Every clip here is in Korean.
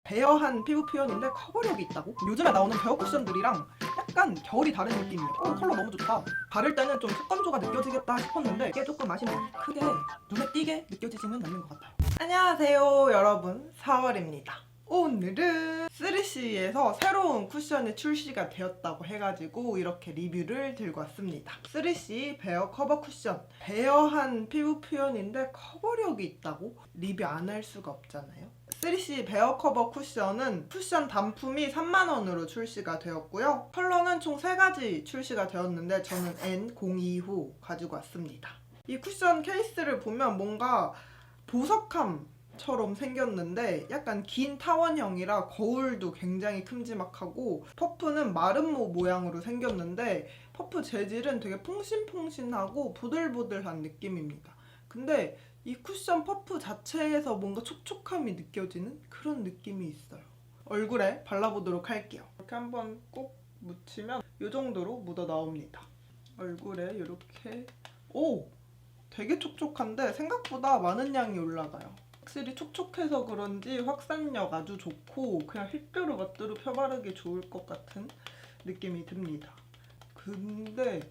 베어한 피부 표현인데 커버력이 있다고? 요즘에 나오는 베어 쿠션들이랑 약간 결이 다른 느낌이에요. 컬러 너무 좋다. 바를 때는 좀 속건조가 느껴지겠다 싶었는데 이게 조금 맛이 크게 눈에 띄게 느껴지지는 않는 것 같아요. 안녕하세요 여러분, 4월입니다. 오늘은 3CE에서 새로운 쿠션이 출시가 되었다고 해가지고 이렇게 리뷰를 들고 왔습니다. 3CE 베어 커버 쿠션. 베어한 피부 표현인데 커버력이 있다고? 리뷰 안 할 수가 없잖아요. 3CE 베어 커버 쿠션은 쿠션 단품이 3만원으로 출시가 되었고요. 컬러는 총 3가지 출시가 되었는데 저는 N02호 가지고 왔습니다. 이 쿠션 케이스를 보면 뭔가 보석함처럼 생겼는데 약간 긴 타원형이라 거울도 굉장히 큼지막하고, 퍼프는 마름모 모양으로 생겼는데 퍼프 재질은 되게 퐁신퐁신하고 보들보들한 느낌입니다. 근데 이 쿠션 퍼프 자체에서 뭔가 촉촉함이 느껴지는 그런 느낌이 있어요. 얼굴에 발라보도록 할게요. 이렇게 한번 꼭 묻히면 이 정도로 묻어 나옵니다. 얼굴에 이렇게 되게 촉촉한데 생각보다 많은 양이 올라가요. 확실히 촉촉해서 그런지 확산력 아주 좋고 그냥 휘뚜루 마뚜루 펴바르기 좋을 것 같은 느낌이 듭니다. 근데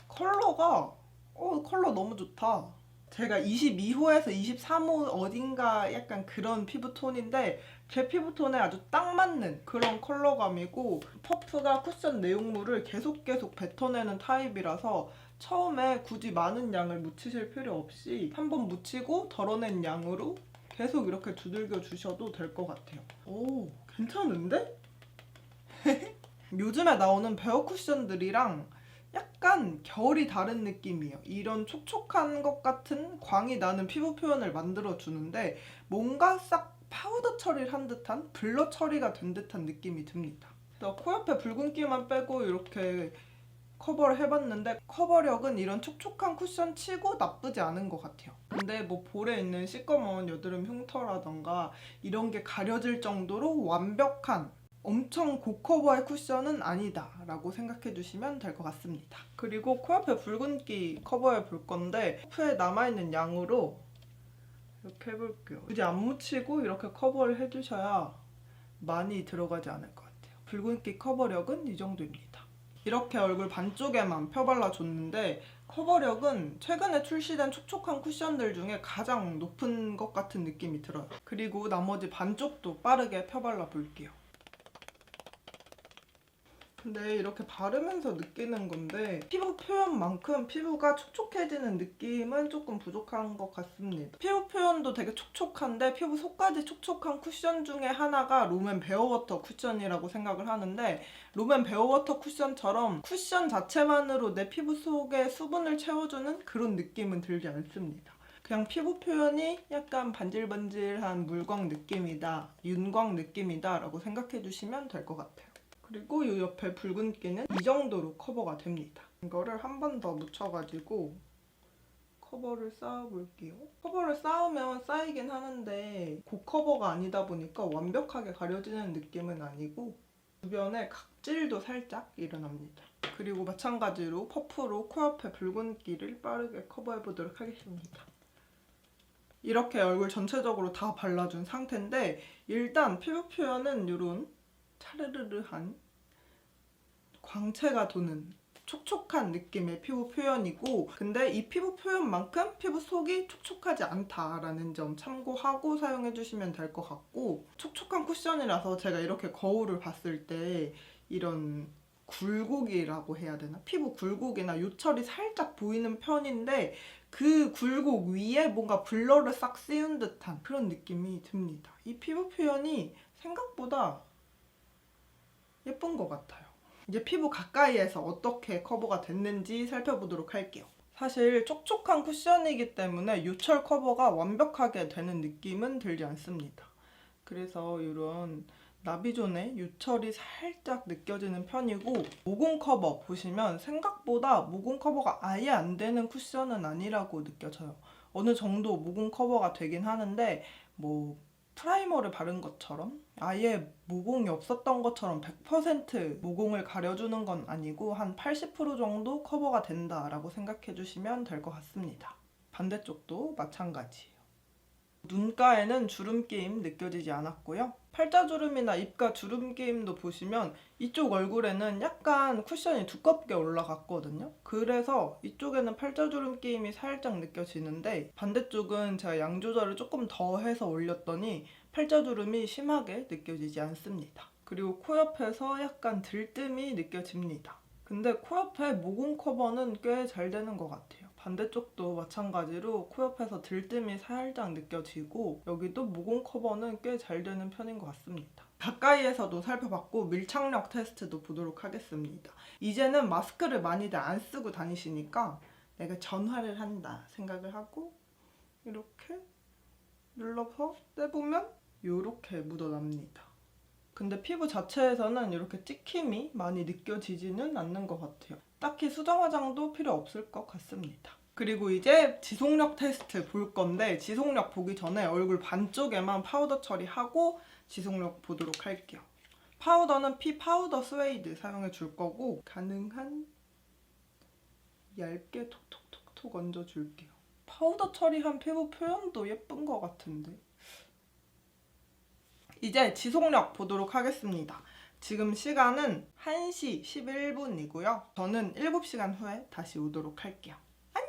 컬러가 컬러 너무 좋다. 제가 22호에서 23호 어딘가 약간 그런 피부톤인데 제 피부톤에 아주 딱 맞는 그런 컬러감이고, 퍼프가 쿠션 내용물을 계속 뱉어내는 타입이라서 처음에 굳이 많은 양을 묻히실 필요 없이 한번 묻히고 덜어낸 양으로 계속 이렇게 두들겨 주셔도 될 것 같아요. 오, 괜찮은데? 요즘에 나오는 베어 쿠션들이랑 약간 결이 다른 느낌이에요. 이런 촉촉한 것 같은 광이 나는 피부 표현을 만들어주는데 뭔가 싹 파우더 처리를 한 듯한, 블러 처리가 된 듯한 느낌이 듭니다. 그래서 코 옆에 붉은기만 빼고 이렇게 커버를 해봤는데 커버력은 이런 촉촉한 쿠션 치고 나쁘지 않은 것 같아요. 근데 뭐 볼에 있는 시꺼먼 여드름 흉터라던가 이런 게 가려질 정도로 완벽한 엄청 고커버의 쿠션은 아니다 라고 생각해 주시면 될 것 같습니다. 그리고 코옆에 붉은기 커버해 볼 건데 코에 남아있는 양으로 이렇게 해볼게요. 굳이 안 묻히고 이렇게 커버를 해주셔야 많이 들어가지 않을 것 같아요. 붉은기 커버력은 이 정도입니다. 이렇게 얼굴 반쪽에만 펴발라줬는데 커버력은 최근에 출시된 촉촉한 쿠션들 중에 가장 높은 것 같은 느낌이 들어요. 그리고 나머지 반쪽도 빠르게 펴발라 볼게요. 근데 이렇게 바르면서 느끼는 건데 피부 표현만큼 피부가 촉촉해지는 느낌은 조금 부족한 것 같습니다. 피부 표현도 되게 촉촉한데 피부 속까지 촉촉한 쿠션 중에 하나가 롬앤 베어워터 쿠션이라고 생각을 하는데, 롬앤 베어워터 쿠션처럼 쿠션 자체만으로 내 피부 속에 수분을 채워주는 그런 느낌은 들지 않습니다. 그냥 피부 표현이 약간 반질반질한 물광 느낌이다, 윤광 느낌이다 라고 생각해 주시면 될 것 같아요. 그리고 이 옆에 붉은기는 이 정도로 커버가 됩니다. 이거를 한 번 더 묻혀가지고 커버를 쌓아볼게요. 커버를 쌓으면 쌓이긴 하는데 고커버가 아니다 보니까 완벽하게 가려지는 느낌은 아니고 주변에 각질도 살짝 일어납니다. 그리고 마찬가지로 퍼프로 코옆에 붉은기를 빠르게 커버해보도록 하겠습니다. 이렇게 얼굴 전체적으로 다 발라준 상태인데 일단 피부 표현은 이런 차르르르한 광채가 도는 촉촉한 느낌의 피부 표현이고, 근데 이 피부 표현만큼 피부 속이 촉촉하지 않다라는 점 참고하고 사용해주시면 될 것 같고, 촉촉한 쿠션이라서 제가 이렇게 거울을 봤을 때 이런 굴곡이라고 해야 되나? 피부 굴곡이나 요철이 살짝 보이는 편인데 그 굴곡 위에 뭔가 블러를 싹 씌운 듯한 그런 느낌이 듭니다. 이 피부 표현이 생각보다 예쁜 것 같아요. 이제 피부 가까이에서 어떻게 커버가 됐는지 살펴보도록 할게요. 사실 촉촉한 쿠션이기 때문에 요철 커버가 완벽하게 되는 느낌은 들지 않습니다. 그래서 이런 나비존의 요철이 살짝 느껴지는 편이고, 모공 커버 보시면 생각보다 모공 커버가 아예 안 되는 쿠션은 아니라고 느껴져요. 어느 정도 모공 커버가 되긴 하는데 뭐 프라이머를 바른 것처럼 아예 모공이 없었던 것처럼 100% 모공을 가려주는 건 아니고 한 80% 정도 커버가 된다라고 생각해 주시면 될 것 같습니다. 반대쪽도 마찬가지예요. 눈가에는 주름김 느껴지지 않았고요. 팔자주름이나 입가 주름 끼임도 보시면 이쪽 얼굴에는 약간 쿠션이 두껍게 올라갔거든요. 그래서 이쪽에는 팔자주름 끼임이 살짝 느껴지는데 반대쪽은 제가 양 조절을 조금 더 해서 올렸더니 팔자주름이 심하게 느껴지지 않습니다. 그리고 코 옆에서 약간 들뜸이 느껴집니다. 근데 코 옆에 모공 커버는 꽤 잘 되는 것 같아요. 반대쪽도 마찬가지로 코 옆에서 들뜸이 살짝 느껴지고 여기도 모공 커버는 꽤 잘 되는 편인 것 같습니다. 가까이에서도 살펴봤고 밀착력 테스트도 보도록 하겠습니다. 이제는 마스크를 많이들 안 쓰고 다니시니까 내가 전화를 한다 생각을 하고 이렇게 눌러서 떼보면 이렇게 묻어납니다. 근데 피부 자체에서는 이렇게 찍힘이 많이 느껴지지는 않는 것 같아요. 딱히 수정 화장도 필요 없을 것 같습니다. 그리고 이제 지속력 테스트 볼 건데 지속력 보기 전에 얼굴 반쪽에만 파우더 처리하고 지속력 보도록 할게요. 파우더는 피 파우더 스웨이드 사용해 줄 거고 가능한 얇게 톡톡톡톡 얹어 줄게요. 파우더 처리한 피부 표현도 예쁜 것 같은데. 이제 지속력 보도록 하겠습니다. 지금 시간은 1시 11분이고요. 저는 7시간 후에 다시 오도록 할게요. 안녕!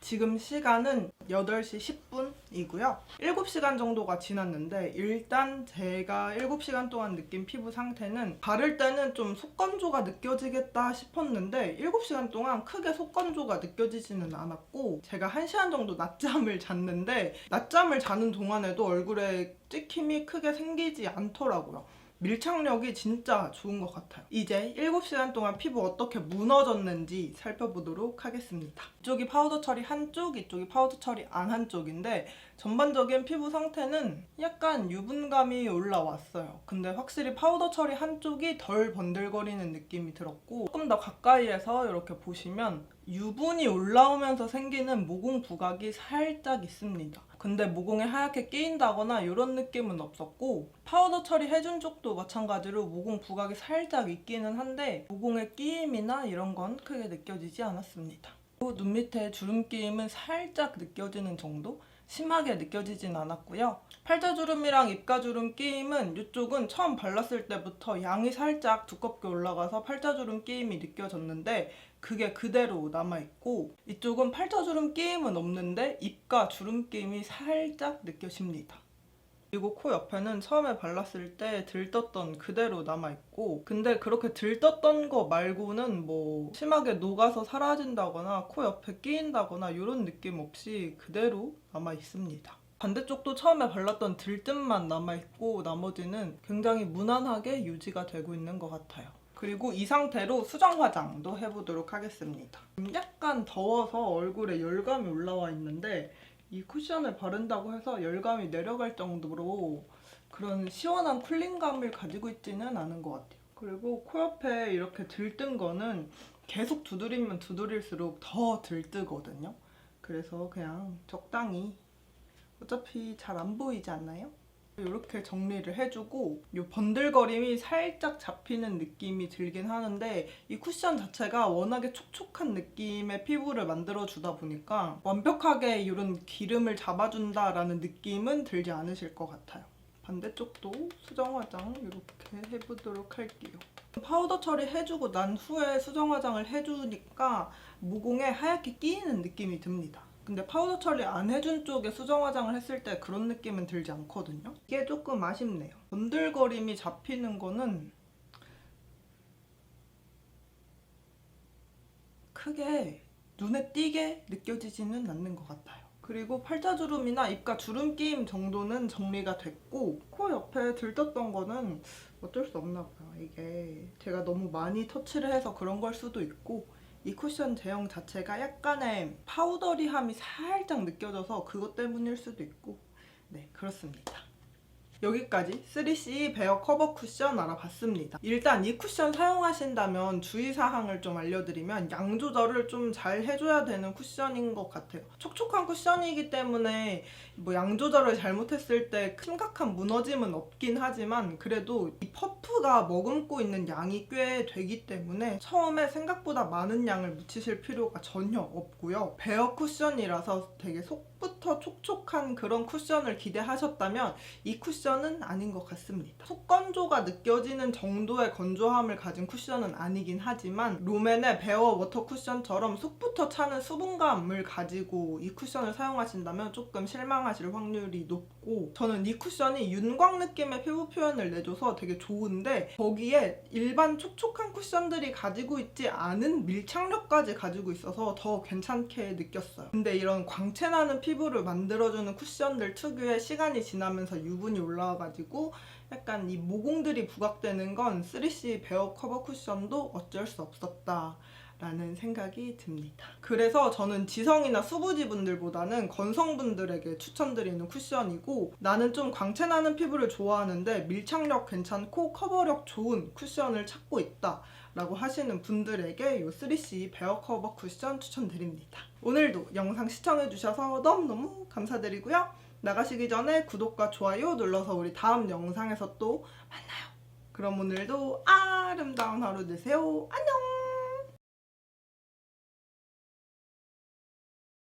지금 시간은 8시 10분이고요. 7시간 정도가 지났는데 일단 제가 7시간 동안 느낀 피부 상태는 바를 때는 좀 속건조가 느껴지겠다 싶었는데 7시간 동안 크게 속건조가 느껴지지는 않았고 제가 1시간 정도 낮잠을 잤는데 낮잠을 자는 동안에도 얼굴에 찍힘이 크게 생기지 않더라고요. 밀착력이 진짜 좋은 것 같아요. 이제 7시간 동안 피부 어떻게 무너졌는지 살펴보도록 하겠습니다. 이쪽이 파우더 처리 한쪽, 이쪽이 파우더 처리 안 한쪽인데 전반적인 피부 상태는 약간 유분감이 올라왔어요. 근데 확실히 파우더 처리 한쪽이 덜 번들거리는 느낌이 들었고 조금 더 가까이에서 이렇게 보시면 유분이 올라오면서 생기는 모공 부각이 살짝 있습니다. 근데 모공에 하얗게 끼인다거나 이런 느낌은 없었고 파우더 처리해준 쪽도 마찬가지로 모공 부각이 살짝 있기는 한데 모공의 끼임이나 이런 건 크게 느껴지지 않았습니다. 눈 밑에 주름 끼임은 살짝 느껴지는 정도? 심하게 느껴지진 않았고요. 팔자주름이랑 입가주름 끼임은 이쪽은 처음 발랐을 때부터 양이 살짝 두껍게 올라가서 팔자주름 끼임이 느껴졌는데 그게 그대로 남아있고 이쪽은 팔자주름 끼임은 없는데 입가 주름 끼임이 살짝 느껴집니다. 그리고 코 옆에는 처음에 발랐을 때 들떴던 그대로 남아있고 근데 그렇게 들떴던 거 말고는 뭐 심하게 녹아서 사라진다거나 코 옆에 끼인다거나 이런 느낌 없이 그대로 남아있습니다. 반대쪽도 처음에 발랐던 들뜸만 남아있고 나머지는 굉장히 무난하게 유지가 되고 있는 것 같아요. 그리고 이 상태로 수정 화장도 해보도록 하겠습니다. 약간 더워서 얼굴에 열감이 올라와 있는데 이 쿠션을 바른다고 해서 열감이 내려갈 정도로 그런 시원한 쿨링감을 가지고 있지는 않은 것 같아요. 그리고 코 옆에 이렇게 들뜬 거는 계속 두드리면 두드릴수록 더 들뜨거든요. 그래서 그냥 적당히 어차피 잘 안 보이지 않나요? 이렇게 정리를 해주고 이 번들거림이 살짝 잡히는 느낌이 들긴 하는데 이 쿠션 자체가 워낙에 촉촉한 느낌의 피부를 만들어주다 보니까 완벽하게 이런 기름을 잡아준다라는 느낌은 들지 않으실 것 같아요. 반대쪽도 수정 화장 이렇게 해보도록 할게요. 파우더 처리해주고 난 후에 수정 화장을 해주니까 모공에 하얗게 끼이는 느낌이 듭니다. 근데 파우더 처리 안 해준 쪽에 수정 화장을 했을 때 그런 느낌은 들지 않거든요. 이게 조금 아쉽네요. 번들거림이 잡히는 거는 크게 눈에 띄게 느껴지지는 않는 것 같아요. 그리고 팔자주름이나 입가 주름 끼임 정도는 정리가 됐고 코 옆에 들떴던 거는 어쩔 수 없나 봐요. 이게 제가 너무 많이 터치를 해서 그런 걸 수도 있고 이 쿠션 제형 자체가 약간의 파우더리함이 살짝 느껴져서 그것 때문일 수도 있고 네 그렇습니다. 여기까지 3CE 베어 커버 쿠션 알아봤습니다. 일단 이 쿠션 사용하신다면 주의사항을 좀 알려드리면 양 조절을 좀 잘 해줘야 되는 쿠션인 것 같아요. 촉촉한 쿠션이기 때문에 뭐 양 조절을 잘못했을 때 심각한 무너짐은 없긴 하지만 그래도 이 퍼프가 머금고 있는 양이 꽤 되기 때문에 처음에 생각보다 많은 양을 묻히실 필요가 전혀 없고요. 베어 쿠션이라서 되게 속 속부터 촉촉한 그런 쿠션을 기대하셨다면 이 쿠션은 아닌 것 같습니다. 속건조가 느껴지는 정도의 건조함을 가진 쿠션은 아니긴 하지만 롬앤의 베어 워터 쿠션처럼 속부터 차는 수분감을 가지고 이 쿠션을 사용하신다면 조금 실망하실 확률이 높고, 저는 이 쿠션이 윤광 느낌의 피부 표현을 내줘서 되게 좋은데 거기에 일반 촉촉한 쿠션들이 가지고 있지 않은 밀착력까지 가지고 있어서 더 괜찮게 느꼈어요. 근데 이런 광채나는 피부를 만들어주는 쿠션들 특유의 시간이 지나면서 유분이 올라와가지고 약간 이 모공들이 부각되는 건 3C 베어 커버 쿠션도 어쩔 수 없었다 라는 생각이 듭니다. 그래서 저는 지성이나 수부지분들보다는 건성분들에게 추천드리는 쿠션이고, 나는 좀 광채나는 피부를 좋아하는데 밀착력 괜찮고 커버력 좋은 쿠션을 찾고 있다 라고 하시는 분들에게 이 3C 베어 커버 쿠션 추천드립니다. 오늘도 영상 시청해주셔서 너무너무 감사드리고요. 나가시기 전에 구독과 좋아요 눌러서 우리 다음 영상에서 또 만나요. 그럼 오늘도 아름다운 하루 되세요. 안녕!